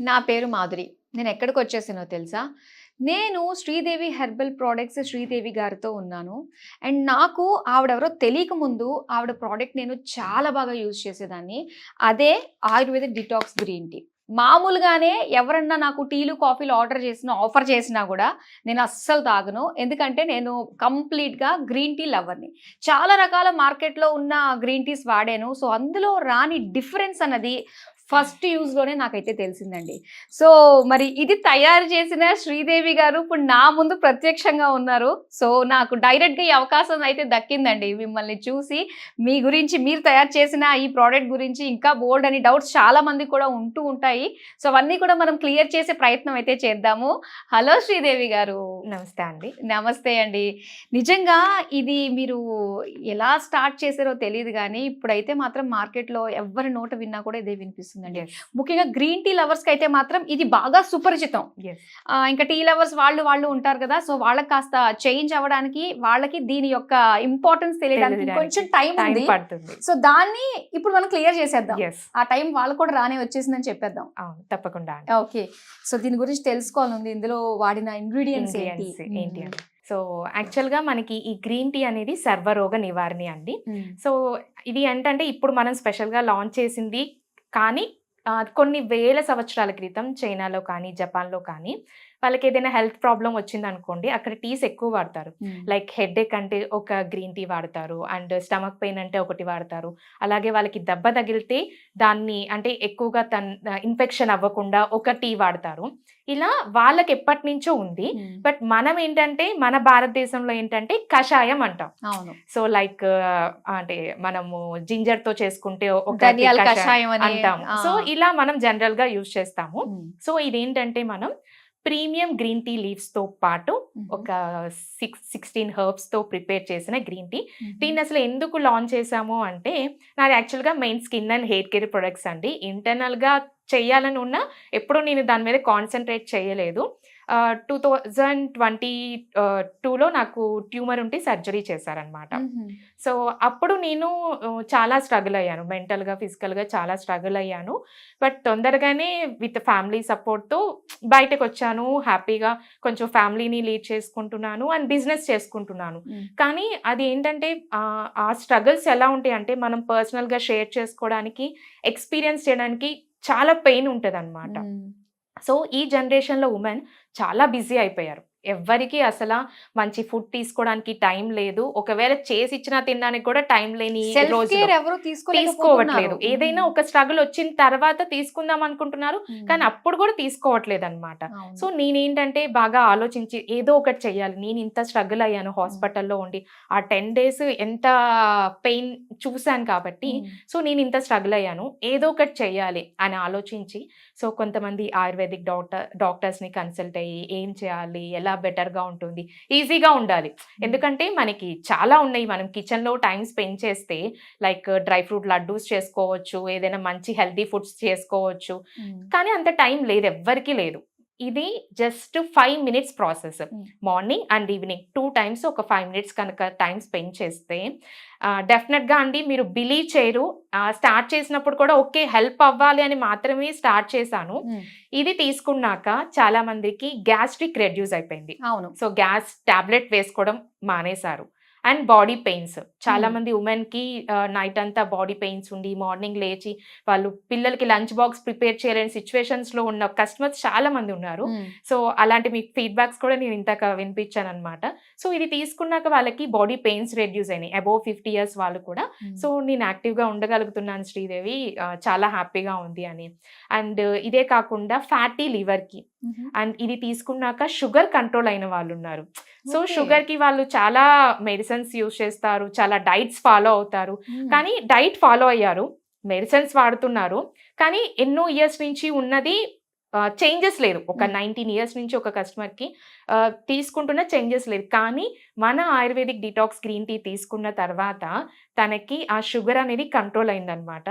నా పేరు మాధురి. నేను ఎక్కడికొచ్చేసానో తెలుసా? నేను శ్రీదేవి హెర్బల్ ప్రొడక్ట్స్ శ్రీదేవి గారితో ఉన్నాను. అండ్ నాకు ఆవిడెవరో తెలియక ముందు ఆవిడ ప్రొడక్ట్ నేను చాలా బాగా యూజ్ చేసేదాన్ని. అదే ఆయుర్వేదిక్ డిటాక్స్ గ్రీన్ టీ. మామూలుగానే ఎవరన్నా నాకు టీలు, కాఫీలు ఆఫర్ చేసినా గూడా నేను అస్సలు తాగను. ఎందుకంటే నేను కంప్లీట్‌గా గ్రీన్ టీ లవర్‌ని. చాలా రకాల మార్కెట్‌లో ఉన్న గ్రీన్ టీస్ వాడాను. సో, అందులో రాని డిఫరెన్స్ అన్నది ఫస్ట్ యూజ్‌లోనే నాకైతే తెలిసిందండి. సో, మరి ఇది తయారు చేసిన శ్రీదేవి గారు ఇప్పుడు నా ముందు ప్రత్యక్షంగా ఉన్నారు. సో, నాకు డైరెక్ట్‌గా ఈ అవకాశం అయితే దక్కిందండి. మిమ్మల్ని చూసి మీ గురించి మీరు తయారు చేసిన ఈ ప్రొడక్ట్ గురించి ఇంకా బోలెడన్ని డౌట్స్ చాలా మందికి కూడా ఉంటూ ఉంటాయి. సో, అవన్నీ కూడా మనం క్లియర్ చేసే ప్రయత్నం అయితే చేద్దాము. హలో శ్రీదేవి గారు. నమస్తే అండి. నమస్తే అండి. నిజంగా ఇది మీరు ఎలా స్టార్ట్ చేశారో తెలీదు గానీ, ఇప్పుడైతే మాత్రం మార్కెట్‌లో ఎవ్వరి నోట విన్నా కూడా ఇదే వినిపిస్తుందండి. యెస్. ముఖ్యంగా గ్రీన్ టీ లవర్స్‌కి అయితే మాత్రం ఇది బాగా సుపరిచితం. యెస్. ఇంకా టీ లవర్స్ వాళ్ళు ఉంటారు కదా! సో, వాళ్ళకి కాస్త చేంజ్ అవ్వడానికి, వాళ్ళకి దీని యొక్క ఇంపార్టెన్స్ తెలియడానికి కొంచెం టైం ఉంది. పడుతుంది. సో, దాన్ని ఇప్పుడు మనం క్లియర్ చేసేద్దాం. యెస్. ఆ టైం వాళ్ళకి కూడా రానే వచ్చేసిందని చెప్పేద్దాం. అవును. తప్పకుండా అండి. ఓకే. సో, దీని గురించి తెలుసుకోవాలనుంది. ఇందులో వాడిన ఇంగ్రీడియెంట్స్ ఏంటి? ఏంటి అని. సో, యాక్చువల్‌గా మనకి ఈ గ్రీన్ టీ అనేది సర్వరోగ నివారణి అండి. సో, ఇది ఏంటంటే ఇప్పుడు మనం స్పెషల్‌గా లాంచ్ చేసింది కానీ కొన్ని వేల సంవత్సరాల క్రితం చైనాలో కానీ, జపాన్‌లో కానీ వాళ్ళకి ఏదైనా హెల్త్ ప్రాబ్లమ్ వచ్చిందనుకోండి, అక్కడ టీస్ ఎక్కువ వాడతారు. లైక్ హెడేక్ అంటే ఒక గ్రీన్ టీ వాడతారు. అండ్ స్టమక్ పెయిన్ అంటే ఒకటి వాడతారు. అలాగే వాళ్ళకి దెబ్బ తగిలితే దాన్ని అంటే ఎక్కువగా ఇన్ఫెక్షన్ అవ్వకుండా ఒక టీ వాడతారు. ఇలా వాళ్ళకి ఎప్పటి నుంచో ఉంది. బట్ మనం ఏంటంటే మన భారతదేశంలో ఏంటంటే కషాయం అంటాం. అవును. సో లైక్ అంటే మనము జింజర్ తో చేసుకుంటే ఒక ధనియాల కషాయం అని అంటాం. సో ఇలా మనం జనరల్ గా యూజ్ చేస్తాము. సో ఇదేంటంటే మనం ప్రీమియం గ్రీన్ టీ లీవ్స్ తో పాటు ఒక 16 హెర్బ్స్ తో ప్రిపేర్ చేసిన గ్రీన్ టీ. దీన్ని అసలు ఎందుకు లాంచ్ చేసాము అంటే, నాది యాక్చువల్గా main skin and hair care products అండి. ఇంటర్నల్ గా చెయ్యాలని ఉన్నా ఎప్పుడు నేను దాని మీద కాన్సన్ట్రేట్ చేయలేదు. 2022లో నాకు ట్యూమర్ ఉంటే సర్జరీ చేశారనమాట. సో అప్పుడు నేను చాలా స్ట్రగుల్ అయ్యాను. మెంటల్‌గా, ఫిజికల్‌గా చాలా స్ట్రగుల్ అయ్యాను. బట్ తొందరగానే విత్ ఫ్యామిలీ సపోర్ట్‌తో బయటకొచ్చాను. హ్యాపీగా కొంచెం ఫ్యామిలీని లీడ్ చేసుకుంటున్నాను అండ్ బిజినెస్ చేసుకుంటున్నాను. కానీ అది ఏంటంటే ఆ స్ట్రగుల్స్ ఎలా ఉంటాయంటే మనం పర్సనల్‌గా షేర్ చేసుకోవడానికి, ఎక్స్‌పీరియన్స్ చేయడానికి చాలా పెయిన్ ఉంటదనమాట. సో ఈ జనరేషన్‌లో ఉమెన్ చాలా బిజీ అయిపోయారు. ఎవ్వరికీ అసల మంచి ఫుడ్ తీసుకోవడానికి టైం లేదు. ఒకవేళ చేసి ఇచ్చినా తినడానికి కూడా టైం లేని రోజులు ఎవరు తీసుకోవట్లేదు. ఏదైనా ఒక స్ట్రగుల్ వచ్చిన తర్వాత తీసుకుందాం అనుకుంటున్నారు, కానీ అప్పుడు కూడా తీసుకోవట్లేదు అనమాట. సో నేనేంటంటే బాగా ఆలోచించి ఏదో ఒకటి చెయ్యాలి. నేను ఇంత స్ట్రగుల్ అయ్యాను హాస్పిటల్లో ఉండి. ఆ 10 days ఎంత పెయిన్ చూశాను కాబట్టి, సో నేను ఇంత స్ట్రగుల్ అయ్యాను. ఏదో ఒకటి చెయ్యాలి అని ఆలోచించి, సో కొంతమంది ఆయుర్వేదిక్ డాక్టర్స్ని కన్సల్ట్ అయ్యి ఏం చేయాలి, ఎలా బెటర్గా ఉంటుంది, ఈజీగా ఉండాలి. ఎందుకంటే మనకి చాలా ఉన్నాయి. మనం కిచెన్లో టైం స్పెండ్ చేస్తే లైక్ డ్రై ఫ్రూట్ లడ్డూస్ చేసుకోవచ్చు, ఏదైనా మంచి హెల్తీ ఫుడ్స్ చేసుకోవచ్చు. కానీ అంత టైం లేదు, ఎవ్వరికీ లేదు. ఇది just 5 minutes process. Morning and evening 2 times ఒక 5 minutes కనుక టైం స్పెండ్ చేస్తే డెఫినెట్గా అండి మీరు బిలీవ్ చేయరు. స్టార్ట్ చేసినప్పుడు కూడా ఓకే హెల్ప్ అవ్వాలి అని మాత్రమే స్టార్ట్ చేశాను. ఇది తీసుకున్నాక చాలా మందికి గ్యాస్ట్రిక్ రెడ్యూస్ అయిపోయింది. అవును. సో గ్యాస్ టాబ్లెట్ వేసుకోవడం మానేశారు. అండ్ బాడీ పెయిన్స్, చాలా మంది ఉమెన్ కి నైట్ అంతా బాడీ పెయిన్స్ ఉండి మార్నింగ్ లేచి వాళ్ళు పిల్లలకి లంచ్ బాక్స్ ప్రిపేర్ చేయలేని సిచ్యువేషన్స్ లో ఉన్న కస్టమర్స్ చాలా మంది ఉన్నారు. సో అలాంటి మీకు ఫీడ్బ్యాక్స్ కూడా నేను ఇంతక వినిపించాను అనమాట. సో ఇది తీసుకున్నాక వాళ్ళకి బాడీ పెయిన్స్ రెడ్యూస్ అయినాయి, అబోవ్ 50 years వాళ్ళు కూడా. సో నేను యాక్టివ్ గా ఉండగలుగుతున్నాను శ్రీదేవి, చాలా హ్యాపీగా ఉంది అని. అండ్ ఇదే కాకుండా ఫ్యాటీ లివర్ కి, అండ్ ఇది తీసుకున్నాక షుగర్ కంట్రోల్ అయిన వాళ్ళు ఉన్నారు. సో షుగర్ కి వాళ్ళు చాలా మెడిసిన్స్ యూజ్ చేస్తారు, చాలా డైట్స్ ఫాలో అవుతారు. కానీ డైట్ ఫాలో అయ్యారు, మెడిసిన్స్ వాడుతున్నారు, కానీ ఎన్నో ఇయర్స్ నుంచి ఉన్నది చేంజెస్ లేదు. ఒక 19 years నుంచి ఒక కస్టమర్కి తీసుకుంటున్న చేంజెస్ లేదు. కానీ మన ఆయుర్వేదిక్ డిటాక్స్ గ్రీన్ టీ తీసుకున్న తర్వాత తనకి ఆ షుగర్ అనేది కంట్రోల్ అయిందనమాట.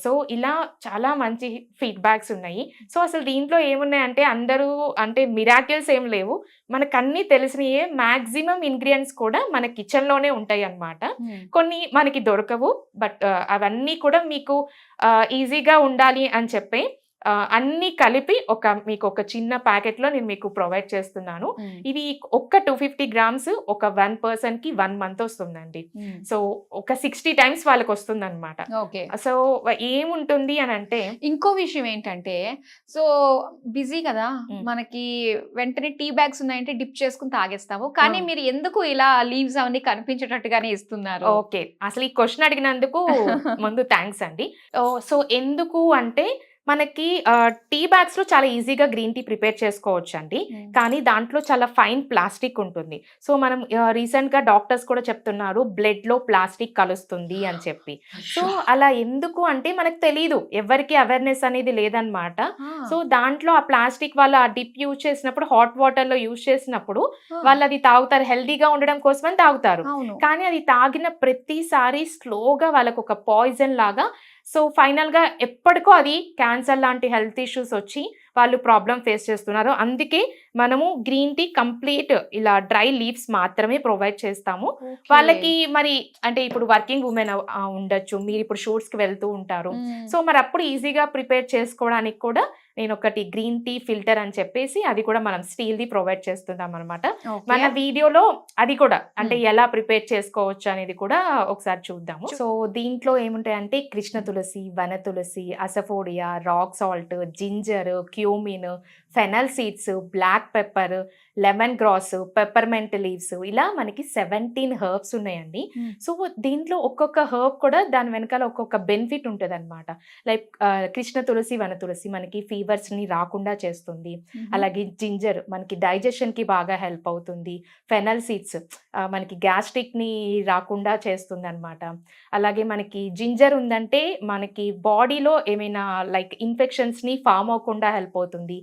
సో ఇలా చాలా మంచి ఫీడ్బ్యాక్స్ ఉన్నాయి. సో అసలు దీంట్లో ఏమున్నాయంటే అందరూ అంటే మిరాకిల్స్ ఏం లేవు, మనకు అన్నీ తెలిసినయే. మ్యాక్సిమం ఇంగ్రీడియంట్స్ కూడా మన కిచెన్లోనే ఉంటాయి అన్నమాట. కొన్ని మనకి దొరకవు, బట్ అవన్నీ కూడా మీకు ఈజీగా ఉండాలి అని చెప్పి అన్నీ కలిపి మీకు ఒక చిన్న ప్యాకెట్‌లో నేను మీకు ప్రొవైడ్ చేస్తున్నాను. హ్మ్. ఇది ఒక్క 250 గ్రామ్స్ ఒక 1 పర్సన్‌కి 1 మంత్ వస్తుందండి. హ్మ్. సో, ఒక 60 టైమ్స్ వాళ్ళకొస్తుందనమాట. ఓకే. సో, ఏముంటుంది అనంటే ఇంకో విషయం ఏంటంటే, సో బిజీ కదా! హ్మ్. మనకి వెంటనే టీ బ్యాగ్స్ ఉన్నాయంటే డిప్ చేసుకొని తాగేస్తాము. కానీ ఆ! మీరు ఎందుకు ఇలా లీవ్స్ అవన్నీ కనిపించేటట్టుగానే ఇస్తున్నారు? ఓకే. అసలు ఈ క్వెషన్ అడిగినందుకు ముందు థాంక్స్ అండి. సో, ఎందుకు అంటే మనకి టీ బ్యాగ్స్‌లో చాలా ఈజీగా గ్రీన్ టీ ప్రిపేర్ చేసుకోవచ్చండి. హ్మ్. కానీ దాంట్లో చాలా ఫైన్ ప్లాస్టిక్ ఉంటుంది. సో, మనం రీసెంట్‌గా డాక్టర్స్ కూడా చెప్తున్నారు బ్లడ్‌లో ప్లాస్టిక్ కలుస్తుంది అని చెప్పి. సో, అయ్యో! అలా ఎందుకు అంటే మనకు తెలీదు. ఎవ్వరికీ అవేర్‌నెస్ అనేది లేదనమాట. ఆ! సో, దాంట్లో ఆ ప్లాస్టిక్ వాళ్ళు ఆ డిప్ యూజ్ చేసినప్పుడు హాట్ వాటర్‌లో యూజ్ చేసినప్పుడు ఆ! వాళ్ళది తాగుతారు. హెల్తీగా ఉండడం కోసమని తాగుతారు. అవును. కానీ అది తాగిన ప్రతిసారి స్లోగా వాళ్ళకొక పాయిజన్ లాగా సో, ఫైనల్‌గా ఎప్పటికో అది క్యాన్సర్ లాంటి హెల్త్ ఇష్యూస్ వచ్చి వాళ్ళు ప్రాబ్లమ్ ఫేస్ చేస్తున్నారు. అందుకే మనము గ్రీన్ టీ కంప్లీట్ ఇలా డ్రై లీవ్స్ మాత్రమే ప్రొవైడ్ చేస్తాము. ఓకే. వాళ్ళకి మరి అంటే ఇప్పుడు వర్కింగ్ వుమెన్ ఉండొచ్చు. మీరిప్పుడు షూట్స్‌కి వెళ్తూ ఉంటారు. హ్మ్. సో, మరప్పుడు ఈజీగా ప్రిపేర్ చేసుకోవడానికి కూడా నేనొకటి గ్రీన్ టీ ఫిల్టర్ అని చెప్పేసి అది కూడా మనం స్టీల్‌ది ప్రొవైడ్ చేస్తున్నామనమాట. ఓకే. మన వీడియోలో అది కూడా అంటే హ్మ్. ఎలా ప్రిపేర్ చేసుకోవచ్చు అనేది కూడా ఒకసారి చూద్దాము. సో, దీంట్లో ఏముంటాయంటే Krishna tulsi, vana tulsi, asafoetida, rock salt, ginger, cumin, fennel seeds, black pepper, lemongrass, peppermint leaves ఇలా మనకి 17 హెర్బ్స్ ఉన్నాయండి. హ్మ్. సో, దీంట్లో ఒక్కొక్క హెర్బ్ కూడా దాని వెనకాల ఒక్కొక్క బెనిఫిట్ ఉంటదనమాట. లైక్ కృష్ణ తులసి, వన తులసి మనకి ఫీవర్స్‌ని రాకుండా చేస్తుంది. హుహు. అలాగే జింజర్ మనకి డైజెషన్‌కి బాగా హెల్ప్ అవుతుంది. ఫెనల్ సీడ్స్ మనకి గ్యాస్ట్రిక్‌ని రాకుండా చేస్తుందనమాట. అలాగే మనకి జింజర్ ఉందంటే మనకి బాడీలో ఏమైనా లైక్ ఇన్ఫెక్షన్స్‌ని ఫార్మ్ అవ్వకుండా హెల్ప్ అవుతుంది.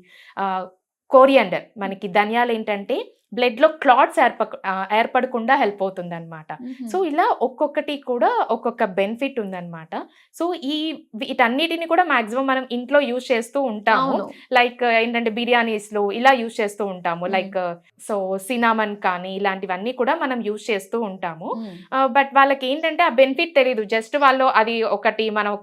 కోరియాండర్ మనకి ధనియాలేంటంటే బ్లడ్‌లో క్లాట్స్ ఏర్పడకుండా హెల్ప్ అవుతుందనమాట. హుహు. సో, ఇలా ఒక్కొక్కటి కూడా ఒక్కొక్క బెనిఫిట్ ఉందనమాట. సో, వీటన్నిటిని కూడా మాక్సిమం మనం ఇంట్లో యూజ్ చేస్తూ ఉంటాము. అవును. లైక్ ఏంటంటే బిర్యానీస్‌లో ఇలా యూజ్ చేస్తూ ఉంటాము. హ్మ్. లైక్ సో, సినామన్ కానీ ఇలాంటివన్నీ కూడా మనం యూజ్ చేస్తూ ఉంటాము. హ్మ్. బట్ వాళ్ళకేంటంటే ఆ బెనిఫిట్ తెలీదు. జస్ట్ వాళ్ళు అది ఒకటి మనం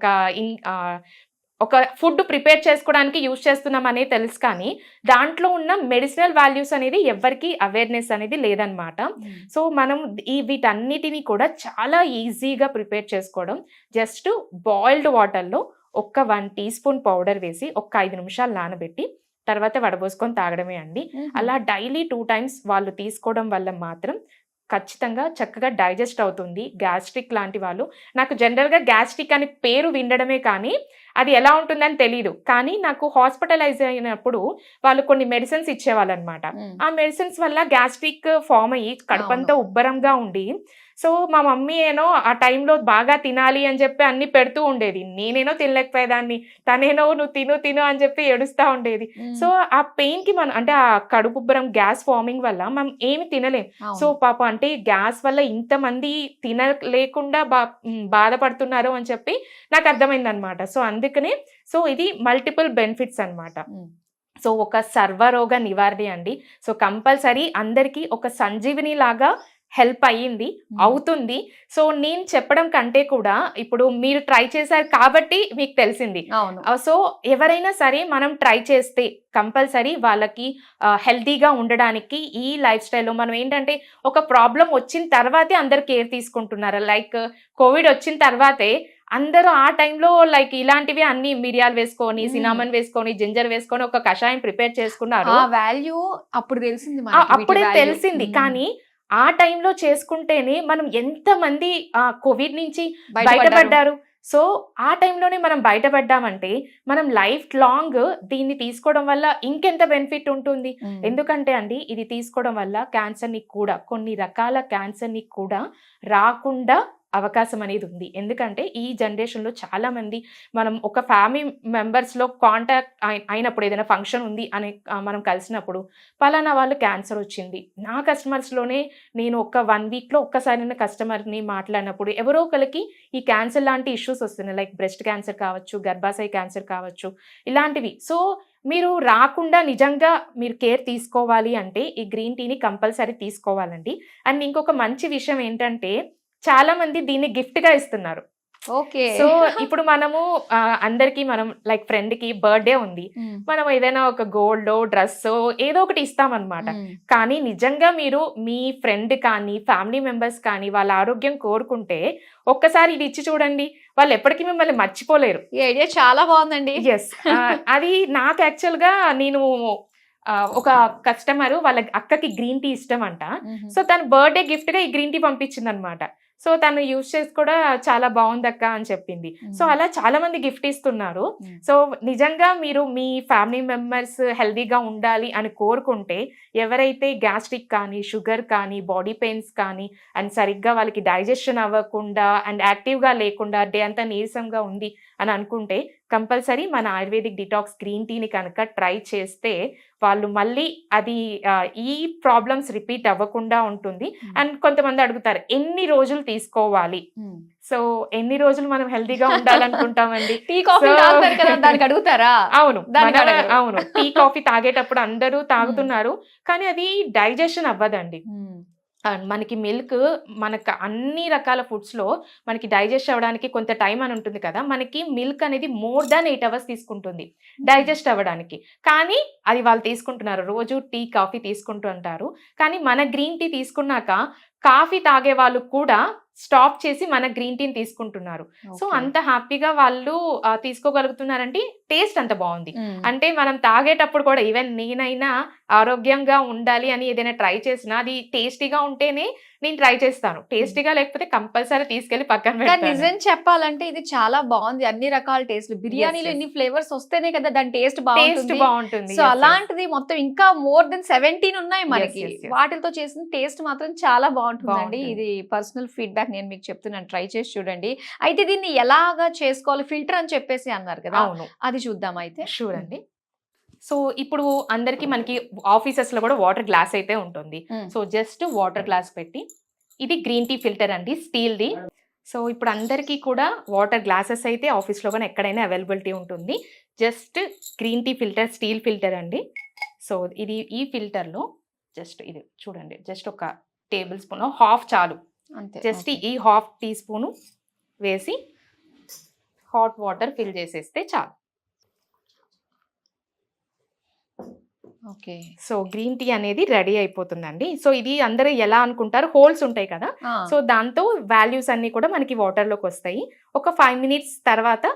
ఒక ఫుడ్ ప్రిపేర్ చేసుకోవడానికి యూజ్ చేస్తున్నామనే తెలుసు కానీ, దాంట్లో ఉన్న మెడిసినల్ వాల్యూస్ అనేది ఎవ్వరికీ అవేర్‌నెస్ అనేది లేదనమాట. హ్మ్. సో, మనం వీటన్నిటిని కూడా చాలా ఈజీగా ప్రిపేర్ చేసుకోవడం. జస్ట్ బాయిల్డ్ వాటర్‌లో ఒక్క 1 టీ స్పూన్ పౌడర్ వేసి ఒక్క 5 నిమిషాలు నానబెట్టి, తర్వాత వడబోసుకొని తాగడమే అండి. హుహు. అలా డైలీ 2 టైమ్స్ వాళ్ళు తీసుకోవడం వల్ల మాత్రం ఖచ్చితంగా చక్కగా డైజెస్ట్ అవుతుంది. గ్యాస్ట్రిక్ లాంటి వాళ్ళు నాకు జనరల్‌గా గ్యాస్ట్రిక్ అని పేరు వినడమే కానీ, అది ఎలా ఉంటుందని తెలీదు. కానీ నాకు హాస్పిటలైజ్ అయినప్పుడు వాళ్ళు కొన్ని మెడిసిన్స్ ఇచ్చేవాళ్ళనమాట. హ్మ్. ఆ మెడిసిన్స్ వల్ల గ్యాస్ట్రిక్ ఫార్మ్ అయ్యి కడుపంతా అవును. ఉబ్బరంగా ఉండి, సో, మా మమ్మీ ఆ టైంలో బాగా తినాలి అని చెప్పి అన్నీ పెడుతూ ఉండేది. నేనేనో తినలేకపోయేదాన్ని. తనేనో "నువ్వు తిను, తిను" అని చెప్పి ఏడుస్తా ఉండేది. సో, హ్మ్. ఆ పెయిన్‌కి అంటే ఆ కడుపుబ్బరం గ్యాస్ ఫార్మింగ్ వల్ల మనం ఏమి తినలేం. సో, అవును. పాపం అంటే గ్యాస్ వల్ల ఇంతమంది తినలేకుండా బాధపడుతున్నారు అని చెప్పి నాకర్థమైందనమాట. సో, అందుకనే ఇది మల్టిపుల్ బెనిఫిట్స్ అనమాట. హ్మ్. సో, ఒక సర్వరోగ నివారణి అండి. సో, కంపల్సరీ అందరికీ ఒక సంజీవిని లాగా హెల్ప్ అయ్యింది. హ్మ్. అవుతుంది. సో, నేను చెప్పడం కంటే కూడా ఇప్పుడు మీరు ట్రై చేశారు కాబట్టి మీకు తెలిసింది. అవును. సో, ఎవరైనా సరే మనం ట్రై చేస్తే కంపల్సరీ వాళ్ళకి హెల్తీగా ఉండడానికి ఈ లైఫ్ స్టైల్‌లో మనం ఏంటంటే ఒక ప్రాబ్లమ్ వచ్చిన తర్వాతే అందరూ కేర్ తీసుకుంటున్నారు. లైక్ కోవిడ్ వచ్చిన తర్వాతే అందరూ ఆ టైంలో లైక్ ఇలాంటివి అన్నీ మిరియాలు వేసుకొని, హ్మ్. సినామన్ వేసుకొని, జింజర్ వేసుకొని ఒక కషాయం ప్రిపేర్ చేసుకున్నారు. ఆ వాల్యూ అప్పుడు తెలిసింది మనకి వీటి అప్పుడే వాల్యూ. తెలిసింది. హ్మ్. కానీ ఆ టైంలో చేసుకుంటేనే మనం ఎంతమంది కోవిడ్ నుంచి బయటపడ్డారు. బయటపడ్డారు. సో, ఆ టైంలోనే మనం బయటపడ్డామంటే, మనం లైఫ్ లాంగ్ దీన్ని తీసుకోవడం వల్ల ఇంకెంత బెనిఫిట్ ఉంటుంది. హ్మ్. ఎందుకంటే అండి, ఇది తీసుకోవడం వల్ల క్యాన్సర్‌ని కూడా కొన్ని రకాల క్యాన్సర్‌ని కూడా రాకుండా అవకాశం అనేది ఉంది. ఎందుకంటే ఈ జనరేషన్‌లో చాలామంది మనం ఒక ఫ్యామిలీ మెంబర్స్‌లో కాంటాక్ట్ అయినప్పుడు ఏదైనా ఫంక్షన్ ఉంది అని మనం కలిసినప్పుడు పలానా వాళ్ళు క్యాన్సర్ వచ్చింది. నా కస్టమర్స్‌లోనే నేను ఒక 1 వీక్‌లో ఒక్కసారైనా కస్టమర్‌ని మాట్లాడినప్పుడు ఎవరో ఒకళ్ళకి ఈ క్యాన్సర్ లాంటి ఇష్యూస్ వస్తున్నాయి. లైక్ బ్రెస్ట్ క్యాన్సర్ కావచ్చు, గర్భాశయ క్యాన్సర్ కావచ్చు, ఇలాంటివి. సో, మీరు రాకుండా నిజంగా మీరు కేర్ తీసుకోవాలి అంటే ఈ గ్రీన్ టీని కంపల్సరీ తీసుకోవాలండి. అండ్ ఇంకొక మంచి విషయం ఏంటంటే చాలామంది దీన్ని గిఫ్ట్‌గా ఇస్తున్నారు. ఓకే. సో ఇప్పుడు మనము అందరికి మనం లైక్ ఫ్రెండ్ కి బర్త్డే ఉంది, మనం ఏదైనా ఒక గోల్డ్ డ్రెస్ ఏదో ఒకటి ఇస్తామన్నమాట. కానీ నిజంగా మీరు మీ ఫ్రెండ్ కానీ ఫ్యామిలీ మెంబర్స్ కానీ వాళ్ళ ఆరోగ్యం కోరుకుంటే ఒక్కసారి ఇది ఇచ్చి చూడండి, వాళ్ళు ఎప్పటికీ మిమ్మల్ని మర్చిపోలేరు. ఈ ఐడియా చాలా బాగుందండి. ఎస్. అది నాకు యాక్చువల్గా నేను ఒక కస్టమర్ వాళ్ళ అక్కకి గ్రీన్ టీ ఇష్టం అంట. సో తన బర్త్డే గిఫ్ట్ గా ఈ గ్రీన్ టీ పంపించింది అనమాట. సో తను యూజ్ చేసి కూడా చాలా బాగుందక్క అని చెప్పింది. సో అలా చాలా మంది గిఫ్ట్ ఇస్తున్నారు. సో నిజంగా మీరు మీ ఫ్యామిలీ మెంబర్స్ హెల్దీగా ఉండాలి అని కోరుకుంటే, ఎవరైతే గ్యాస్ట్రిక్ కానీ షుగర్ కానీ బాడీ పెయిన్స్ కానీ అండ్ సరిగ్గా వాళ్ళకి డైజెషన్ అవ్వకుండా అండ్ యాక్టివ్గా లేకుండా డే అంతా నీరసంగా ఉంది అని అనుకుంటే కంపల్సరీ మన ఆయుర్వేదిక్ డిటాక్స్ గ్రీన్ టీని కనుక ట్రై చేస్తే వాళ్ళు మళ్ళీ అది ఈ ప్రాబ్లమ్స్ రిపీట్ అవ్వకుండా ఉంటుంది. అండ్ కొంతమంది అడుగుతారు ఎన్ని రోజులు తీసుకోవాలి. సో ఎన్ని రోజులు మనం హెల్దీగా ఉండాలనుకుంటామండి? టీ కాఫీ తాగుతారు కదా, దానికి అడుగుతారా? అవును, అవును. టీ కాఫీ తాగేటప్పుడు అందరూ తాగుతున్నారు, కానీ అది డైజెషన్ అవ్వదండి. అండ్ మనకి మిల్క్ మనకు అన్ని రకాల ఫుడ్స్లో మనకి డైజెస్ట్ అవ్వడానికి కొంత టైం అని ఉంటుంది కదా. మనకి మిల్క్ అనేది మోర్ దాన్ 8 hours తీసుకుంటుంది డైజెస్ట్ అవ్వడానికి. కానీ అది వాళ్ళు తీసుకుంటున్నారు, రోజు టీ కాఫీ తీసుకుంటూ ఉంటారు. కానీ మన గ్రీన్ టీ తీసుకున్నాక కాఫీ తాగే వాళ్ళు కూడా స్టాప్ చేసి మన గ్రీన్ టీని తీసుకుంటున్నారు. సో అంత హ్యాపీగా వాళ్ళు తీసుకోగలుగుతున్నారంటే టేస్ట్ అంత బాగుంది. అంటే మనం తాగేటప్పుడు కూడా ఈవెన్ నేనైనా ఆరోగ్యంగా ఉండాలి అని ఏదైనా ట్రై చేసినా అది టేస్టీగా ఉంటేనే నేను ట్రై చేస్తాను. టేస్టీగా లేకపోతే కంపల్సరీ తీసుకెళ్లి పక్కన పెడతాను. నిజం చెప్పాలంటే ఇది చాలా బాగుంది. అన్ని రకాల టేస్ట్, బిర్యానీలో ఇన్ని ఫ్లేవర్స్ వస్తేనే కదా దాని టేస్ట్ బాగుంటుంది. సో అలాంటిది మొత్తం ఇంకా మోర్ దెన్ 17 ఉన్నాయి మనకి. వాటితో చేసిన టేస్ట్ మాత్రం చాలా బాగుంటుందండి. ఇది పర్సనల్ ఫీడ్బ్యాక్ నేను మీకు చెప్తున్నాను, ట్రై చేసి చూడండి. అయితే దీన్ని ఎలాగా చేసుకోవాలి, ఫిల్టర్ అని చెప్పేసి అన్నారు కదా, అది చూద్దాం అయితే. షూర్ అండి. సో ఇప్పుడు అందరికి మనకి ఆఫీసెస్ లో కూడా వాటర్ గ్లాస్ అయితే ఉంటుంది. సో జస్ట్ వాటర్ గ్లాస్ పెట్టి, ఇది గ్రీన్ టీ ఫిల్టర్ అండి, స్టీల్ది. సో ఇప్పుడు అందరికీ కూడా వాటర్ గ్లాసెస్ అయితే ఆఫీస్లో కానీ ఎక్కడైనా అవైలబిలిటీ ఉంటుంది. Just green tea filter, steel filter అండి. సో ఇది ఈ ఫిల్టర్లో జస్ట్ ఇది చూడండి, జస్ట్ ఒక టేబుల్ స్పూన్ హాఫ్ చాలు. జస్ట్ ఈ హాఫ్ టీ స్పూను వేసి హాట్ వాటర్ ఫిల్ చేసేస్తే చాలు. ఓకే. సో గ్రీన్ టీ అనేది రెడీ అయిపోతుందండి. సో ఇది అందరూ ఎలా అనుకుంటారు, హోల్స్ ఉంటాయి కదా, సో దాంతో వాల్యూస్ అన్ని కూడా మనకి వాటర్లోకి వస్తాయి. ఒక 5 minutes తర్వాత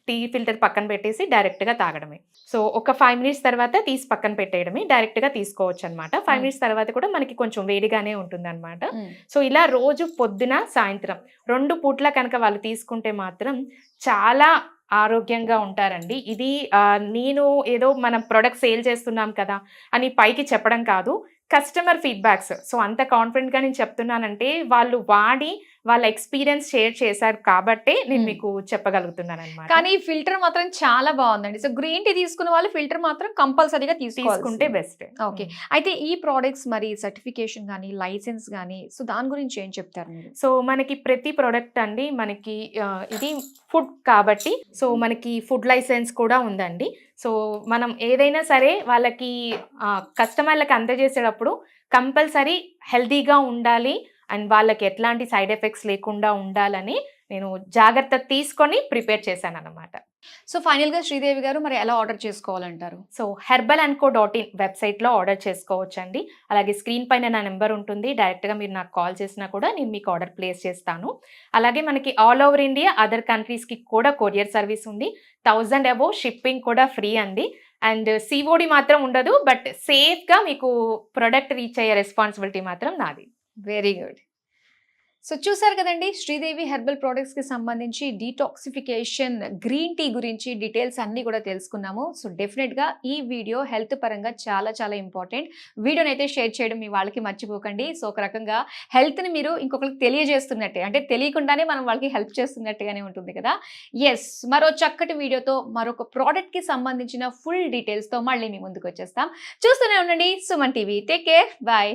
టీ ఫిల్టర్ పక్కన పెట్టేసి డైరెక్ట్గా తాగడమే. సో ఒక 5 minutes తర్వాత తీసి పక్కన పెట్టేయడమే, డైరెక్ట్గా తీసుకోవచ్చు అనమాట. 5 minutes తర్వాత కూడా మనకి కొంచెం వేడిగానే ఉంటుంది అనమాట. సో ఇలా రోజు పొద్దున సాయంత్రం 2 పూట్ల కనుక వాళ్ళు తీసుకుంటే మాత్రం చాలా ఆరోగ్యంగా ఉంటారండి. ఇది నేను ఏదో మనం ప్రొడక్ట్ సేల్ చేస్తున్నాం కదా అని పైకి చెప్పడం కాదు, కస్టమర్ ఫీడ్బ్యాక్స్. సో అంత కాన్ఫిడెంట్గా నేను చెప్తున్నానంటే వాళ్ళు వాడి వాళ్ళ ఎక్స్పీరియన్స్ షేర్ చేశారు కాబట్టే నేను మీకు చెప్పగలుగుతున్నాను అనమాట. కానీ ఈ ఫిల్టర్ మాత్రం చాలా బాగుందండి. సో గ్రీన్ టీ తీసుకున్న వాళ్ళు ఫిల్టర్ మాత్రం కంపల్సరీగా తీసుకుంటే బెస్ట్. ఓకే. అయితే ఈ ప్రోడక్ట్స్ మరి సర్టిఫికేషన్ కానీ లైసెన్స్ కానీ, సో దాని గురించి ఏం చెప్తారు మీరు? సో మనకి ప్రతి ప్రోడక్ట్ అండి మనకి ఇది ఫుడ్ కాబట్టి సో మనకి ఫుడ్ లైసెన్స్ కూడా ఉందండి. సో మనం ఏదైనా సరే వాళ్ళకి కస్టమర్లకు అందజేసేటప్పుడు కంపల్సరీ హెల్తీగా ఉండాలి అండ్ వాళ్ళకి ఎట్లాంటి సైడ్ ఎఫెక్ట్స్ లేకుండా ఉండాలని నేను జాగ్రత్త తీసుకొని ప్రిపేర్ చేశాను అన్నమాట. సో ఫైనల్గా శ్రీదేవి గారు మరి ఎలా ఆర్డర్ చేసుకోవాలంటారు? సో herbal&co.in వెబ్సైట్లో ఆర్డర్ చేసుకోవచ్చండి. అలాగే స్క్రీన్ పైన నా నెంబర్ ఉంటుంది, డైరెక్ట్గా మీరు నాకు కాల్ చేసినా కూడా నేను మీకు ఆర్డర్ ప్లేస్ చేస్తాను. అలాగే మనకి ఆల్ ఓవర్ ఇండియా అదర్ కంట్రీస్కి కూడా కొరియర్ సర్వీస్ ఉంది. 1000 above షిప్పింగ్ కూడా ఫ్రీ అండి. అండ్ COD మాత్రం ఉండదు, బట్ సేఫ్గా మీకు ప్రొడక్ట్ రీచ్ అయ్యే రెస్పాన్సిబిలిటీ మాత్రం నాది. Very good. సో చూసారు కదండి, శ్రీదేవి హెర్బల్ ప్రోడక్ట్స్కి సంబంధించి డీటాక్సిఫికేషన్ గ్రీన్ టీ గురించి డీటెయిల్స్ అన్నీ కూడా తెలుసుకున్నాము. సో డెఫినెట్గా ఈ వీడియో హెల్త్ పరంగా చాలా చాలా ఇంపార్టెంట్. వీడియోని అయితే షేర్ చేయడం మీ వాళ్ళకి మర్చిపోకండి. సో ఒక రకంగా హెల్త్ని మీరు ఇంకొకరికి తెలియజేస్తున్నట్టే, అంటే తెలియకుండానే మనం వాళ్ళకి హెల్ప్ చేస్తున్నట్టుగానే ఉంటుంది కదా. ఎస్, మరో చక్కటి వీడియోతో మరొక ప్రోడక్ట్కి సంబంధించిన ఫుల్ డీటెయిల్స్తో మళ్ళీ మీ ముందుకు వచ్చేస్తాం. చూస్తూనే ఉండండి Suman TV. Take care, bye.